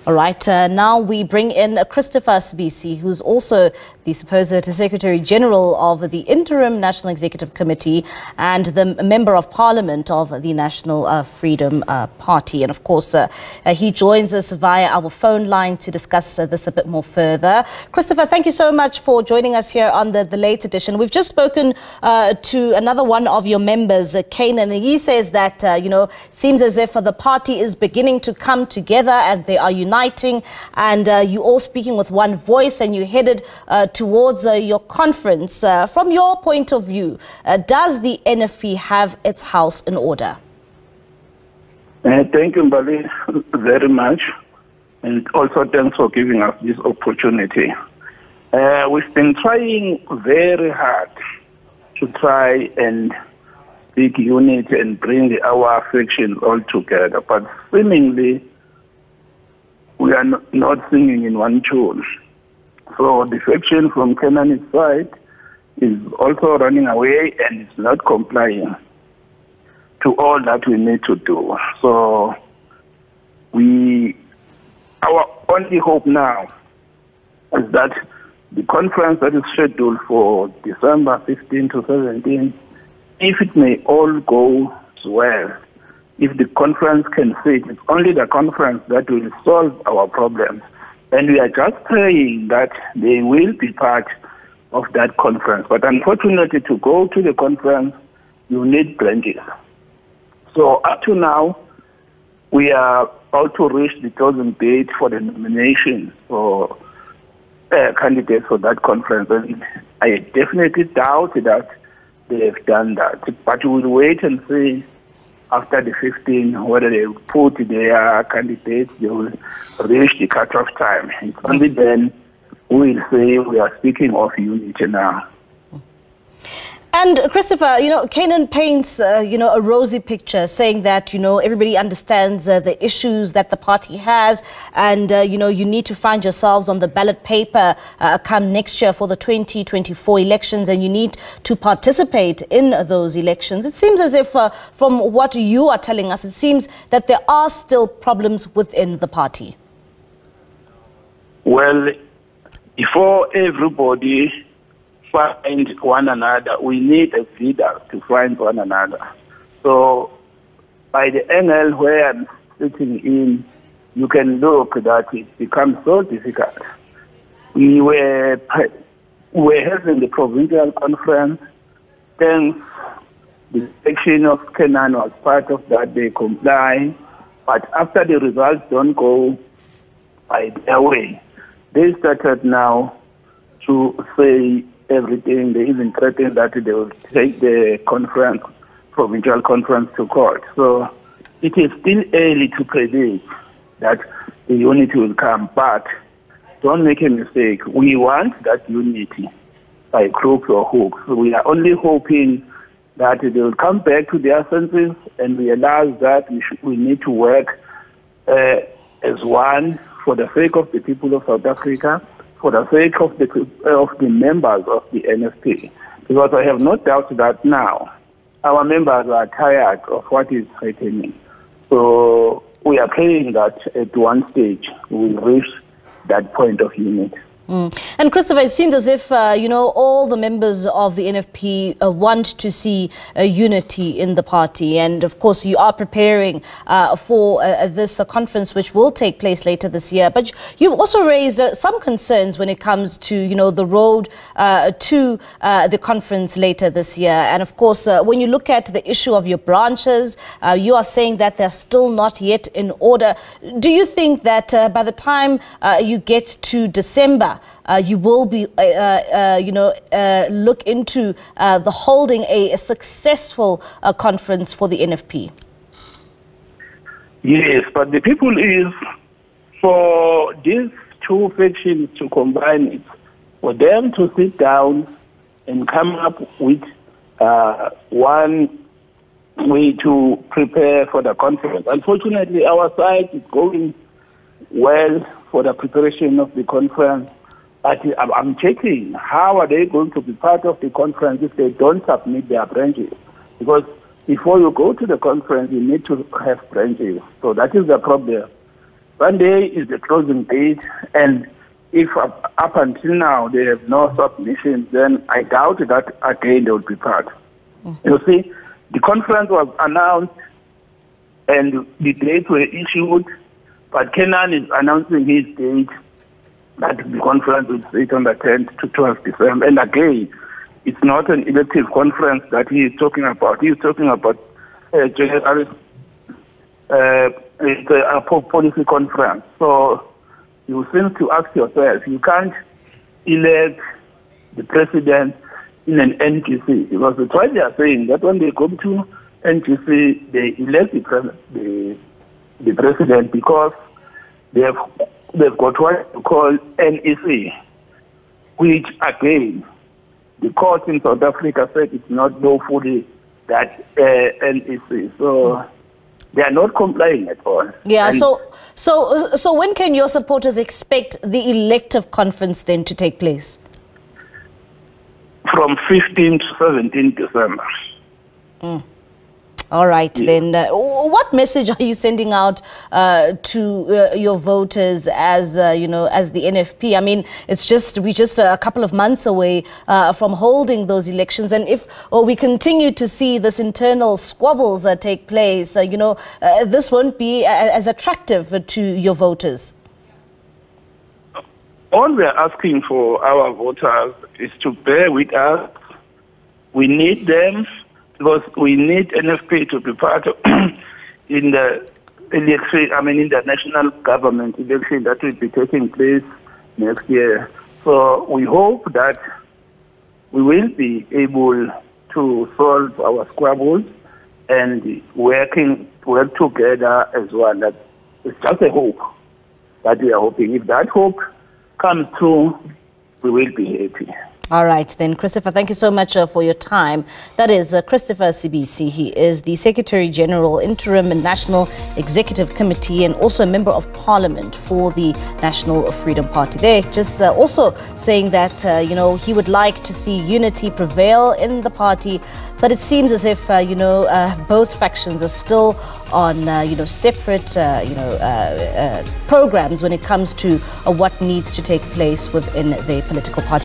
All right, now we bring in Christopher Sibisi, who's also the supposed Secretary General of the Interim National Executive Committee and the Member of Parliament of the National Freedom Party. And of course, he joins us via our phone line to discuss this a bit more further. Christopher, thank you so much for joining us here on the late edition. We've just spoken to another one of your members, Kanan, and he says that, seems as if the party is beginning to come together and they are uniting, and you all speaking with one voice, and you headed towards your conference. From your point of view, does the NFP have its house in order? Thank you, Mbali, very much. And also thanks for giving us this opportunity. We've been trying very hard to try and seek unity and bring our factions all together, but seemingly we are not singing in one tune. So the faction from Kenan's side is also running away and is not complying to all that we need to do. So our only hope now is that the conference that is scheduled for December 15 to 17, if it may all go well, if the conference can fit, it's only the conference that will solve our problems. And we are just praying that they will be part of that conference. But unfortunately, to go to the conference, you need branches. So up to now, we are about to reach the closing date for the nomination for candidates for that conference. And I definitely doubt that they have done that. But we will wait and see after the 15, whether they put their candidates, they will reach the cut-off time. It's only then we will say we are speaking of unity now. And Christopher, Kanan paints, a rosy picture, saying that, everybody understands the issues that the party has, and, you need to find yourselves on the ballot paper come next year for the 2024 elections, and you need to participate in those elections. It seems as if, from what you are telling us, it seems that there are still problems within the party. Well, before everybody find one another, we need a leader to find one another. So by the angle where I'm sitting in, you can look that it becomes so difficult. We were having the provincial conference. Thanks, the section of Kenan was part of that, they comply. But after the results don't go by their way, they started now to say everything. They even threatened that they will take the provincial conference to court. So it is still early to predict that the unity will come, but don't make a mistake. We want that unity by crooks or hooks. We are only hoping that they will come back to their senses and realize that we need to work as one for the sake of the people of South Africa, for the sake of the members of the NFP. Because I have no doubt that now our members are tired of what is happening. So we are praying that at one stage we will reach that point of unity. And Christopher, it seems as if, all the members of the NFP want to see unity in the party. And of course, you are preparing for this conference, which will take place later this year. But you've also raised some concerns when it comes to, the road to the conference later this year. And of course, when you look at the issue of your branches, you are saying that they're still not yet in order. Do you think that by the time you get to December, you will be, look into the holding a successful conference for the NFP? Yes, but the people is for these two factions to combine it, for them to sit down and come up with one way to prepare for the conference. Unfortunately, our side is going well for the preparation of the conference. But I'm checking, how are they going to be part of the conference if they don't submit their branches? Because before you go to the conference, you need to have branches. So that is the problem. Sunday is the closing date, and if up until now they have no submissions, then I doubt that again they will be part. You see, the conference was announced and the dates were issued, but Kenan is announcing his date that the conference will sit on the 10th to 12th December. And again, it's not an elective conference that he is talking about. He is talking about general it's a policy conference. So you seem to ask yourself, you can't elect the president in an NGC, because that's why they are saying that when they go to NGC, they elect the president because they've got what you call NEC, which again, the court in South Africa said it's not lawfully that NEC. So they are not complying at all. Yeah. And so when can your supporters expect the elective conference then to take place? From 15 to 17 December. All right, then. What message are you sending out to your voters as as the NFP? I mean, we're just a couple of months away from holding those elections, and if we continue to see this internal squabbles take place, this won't be as attractive to your voters. All we are asking for our voters is to bear with us. We need them, because we need NFP to be part of in the election, in the national government election that will be taking place next year. So we hope that we will be able to solve our squabbles and work together as one. That it's just a hope that we are hoping. If that hope comes true, we will be happy. All right, then, Christopher, thank you so much for your time. That is Christopher Sibisi. He is the Secretary General, Interim and National Executive Committee, and also a Member of Parliament for the National Freedom Party. They're just also saying that, he would like to see unity prevail in the party, but it seems as if, both factions are still on, separate, programs when it comes to what needs to take place within the political party.